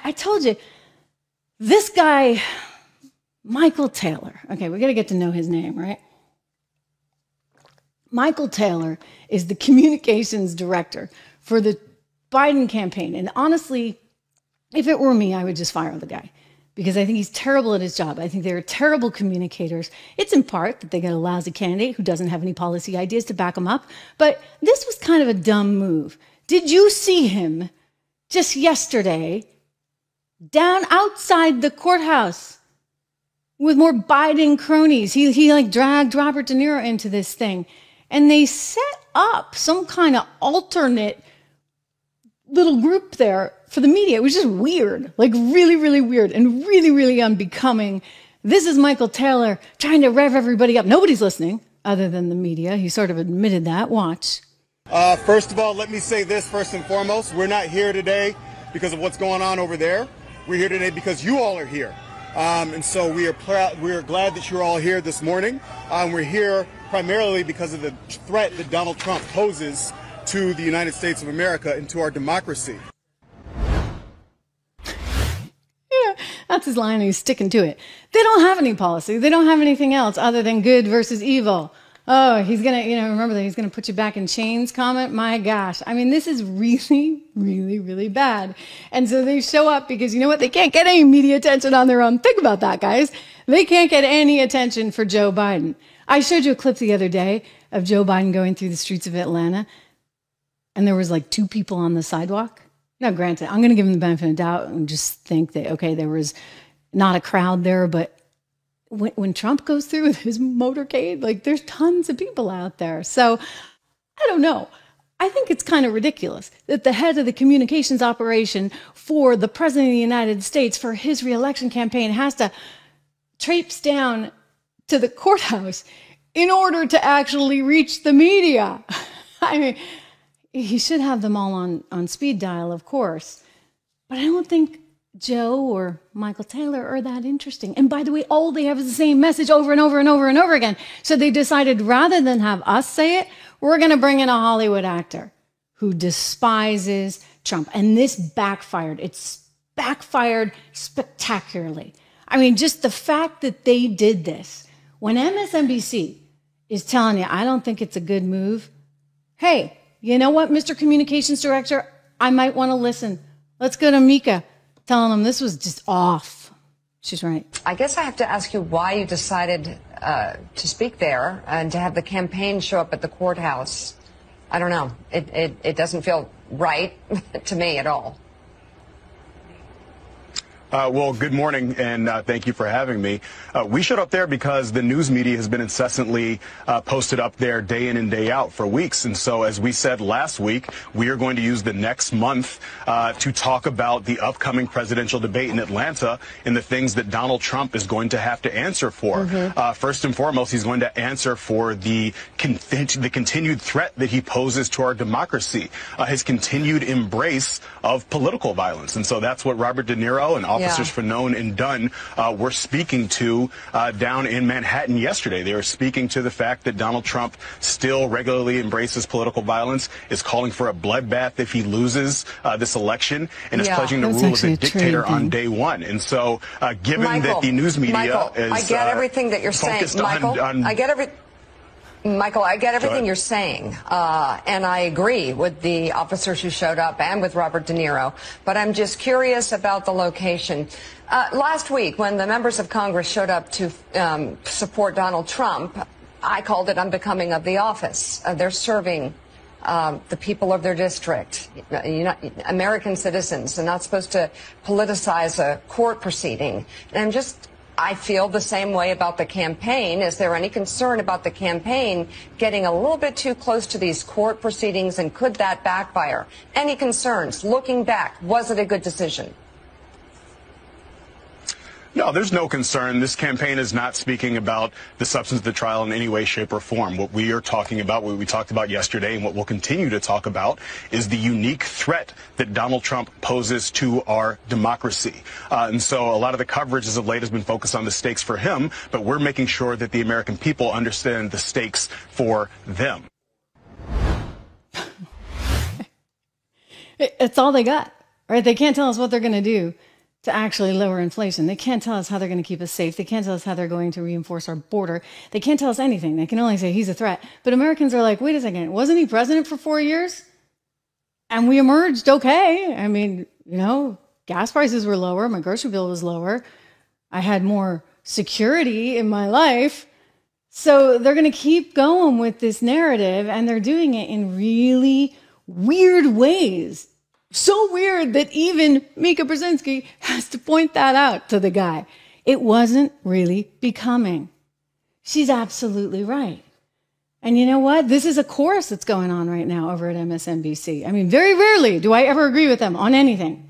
I told you, this guy, Michael Taylor. Okay, we got to get to know his name, right? Michael Taylor is the communications director for the Biden campaign. And honestly, if it were me, I would just fire the guy because I think he's terrible at his job. I think they're terrible communicators. It's in part that they got a lousy candidate who doesn't have any policy ideas to back him up. But this was kind of a dumb move. Did you see him just yesterday down outside the courthouse with more Biden cronies? He like dragged Robert De Niro into this thing. And they set up some kind of alternate little group there for the media. It was just weird, like really, really weird and really, really unbecoming. This is Michael Taylor trying to rev everybody up. Nobody's listening other than the media. He sort of admitted that. Watch. First of all, let me say this first and foremost. We're not here today because of what's going on over there. We're here today because you all are here. And so we are glad that you're all here this morning. We're here primarily because of the threat that Donald Trump poses to the United States of America and to our democracy. Yeah, that's his line, and he's sticking to it. They don't have any policy. They don't have anything else other than good versus evil. Oh, he's going to, remember that he's going to put you back in chains comment? My gosh. I mean, this is really, really, really bad. And so they show up because you know what? They can't get any media attention on their own. Think about that, guys. They can't get any attention for Joe Biden. I showed you a clip the other day of Joe Biden going through the streets of Atlanta, and there was like 2 people on the sidewalk. Now, granted, I'm going to give him the benefit of the doubt and just think that, okay, there was not a crowd there, but when Trump goes through with his motorcade, like there's tons of people out there. So I don't know. I think it's kind of ridiculous that the head of the communications operation for the president of the United States for his reelection campaign has to traipse down to the courthouse in order to actually reach the media. I mean, he should have them all on speed dial, of course. But I don't think Joe or Michael Taylor are that interesting. And by the way, all they have is the same message over and over and over and over again. So they decided rather than have us say it, we're going to bring in a Hollywood actor who despises Trump. And this backfired. It's backfired spectacularly. I mean, just the fact that they did this. When MSNBC is telling you, I don't think it's a good move. Hey, you know what, Mr. Communications Director? I might want to listen. Let's go to Mika telling him this was just off. She's right. I guess I have to ask you why you decided to speak there and to have the campaign show up at the courthouse. I don't know. It doesn't feel right to me at all. Well, good morning, and thank you for having me. We showed up there because the news media has been incessantly posted up there day in and day out for weeks. And so, as we said last week, we are going to use the next month to talk about the upcoming presidential debate in Atlanta and the things that Donald Trump is going to have to answer for. First and foremost, he's going to answer for the continued threat that he poses to our democracy, his continued embrace of political violence. And so that's what Robert De Niro and officers for known and done were speaking to down in Manhattan yesterday. They were speaking to the fact that Donald Trump still regularly embraces political violence, is calling for a bloodbath if he loses this election, and is pledging to rule as a dictator on day one. And so given that the news media is I get everything that you're saying, Michael. Michael, I get everything you're saying, and I agree with the officers who showed up and with Robert De Niro, but I'm just curious about the location. Last week, when the members of Congress showed up to support Donald Trump, I called it unbecoming of the office. They're serving the people of their district, American citizens. They're not supposed to politicize a court proceeding. And I feel the same way about the campaign. Is there any concern about the campaign getting a little bit too close to these court proceedings, and could that backfire? Any concerns? Looking back, was it a good decision? No, there's no concern. This campaign is not speaking about the substance of the trial in any way, shape, or form. What we are talking about, what we talked about yesterday, and what we'll continue to talk about, is the unique threat that Donald Trump poses to our democracy. And so a lot of the coverage as of late has been focused on the stakes for him, but we're making sure that the American people understand the stakes for them. It's all they got, right? They can't tell us what they're going to do. to actually lower inflation. They can't tell us how they're going to keep us safe. They can't tell us how they're going to reinforce our border. They can't tell us anything. They can only say he's a threat. But Americans are like, wait a second, wasn't he president for 4 years? And we emerged okay. I mean, gas prices were lower. My grocery bill was lower. I had more security in my life. So they're going to keep going with this narrative, and they're doing it in really weird ways. So weird that even Mika Brzezinski has to point that out to the guy. It wasn't really becoming. She's absolutely right. And you know what? This is a chorus that's going on right now over at MSNBC. I mean, very rarely do I ever agree with them on anything.